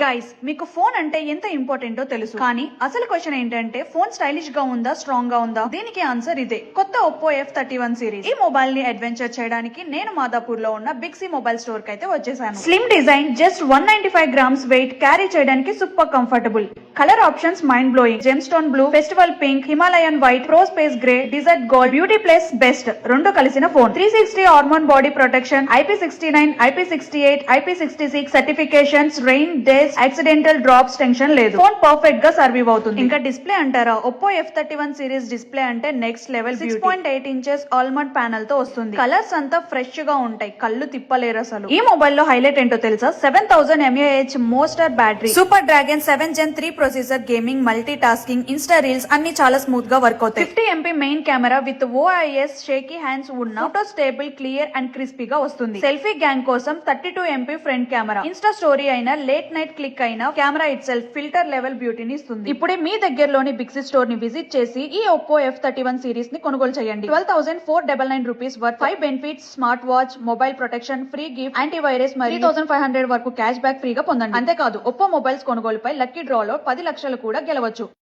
Guys, మీకు phone అంటే ఎంత ఇంపార్టెంటో తెలుసు, కానీ అసలు క్వశ్చన్ ఏంటంటే ఫోన్ స్టైలిష్ గా ఉందా, స్ట్రాంగ్ గా ఉందా? దీనికి ఆన్సర్ ఇదే, కొత్త ఒప్పో F31 సిరీస్. ఈ మొబైల్ ని అడ్వెంచర్ చేయడానికి నేను మాదాపూర్ లో ఉన్న బిగ్ సి మొబైల్ స్టోర్ కి అయితే వచ్చేసాను. Slim design, just 195 grams weight, carry చేయడానికి super comfortable. Colour options mind blowing. Gem stone blue, festival pink, Himalayan white, pro space grey, desert gold, beauty plus best రెండు కలిసిన phone. 360 armour body protection, IP69, IP68, IP66 certifications, rain days, accidental drops tension లేదు. Phone perfect గా survive అవుతుంది. ఇంకా display అంటారా, Oppo F31 series display అంటే next level. 6.8 inches almond panel తో వస్తుంది. కలర్స్ అంతా ఫ్రెష్ గా ఉంటాయి, కళ్ళు తిప్పలేరు అసలు. ఈ మొబైల్ లో హైలైట్ ఏంటో తెలుసా? 7000 mAh monster battery, super dragon 7 Gen 3 processor, gaming, multitasking, insta reels అన్ని చాలా స్మూత్ గా వర్క్ అవుతాయి. 50 MP main camera with OIS shaky hands ఉన్న ఫోటో స్టేబుల్, క్లియర్ అండ్ క్రిస్పీగా వస్తుంది. సెల్ఫీ గ్యాంగ్ కోసం 32 MP front camera. Insta story అయినా, late night click అయినా camera itself filter level బ్యూటీని ఇస్తుంది. ఇప్పుడే మీ దగ్గరలోని బిగ్ సి స్టోర్ ని విజిట్ చేసి ఈ ఒప్పో F31 సిరీస్ ని కొనుగోలు చేయండి. 12,499 rupees worth 5 benefits, smart watch, mobile protection, free gift, antivirus మరియు 3500 వరకు క్యాష్ బ్యాక్ ఫ్రీగా పొందండి. అంతేకాదు, ఒప్పో మొబైల్స్ కొనుగోలుపై లక్కీ డ్రా లో 10 లక్షలు కూడా గెలవచ్చు.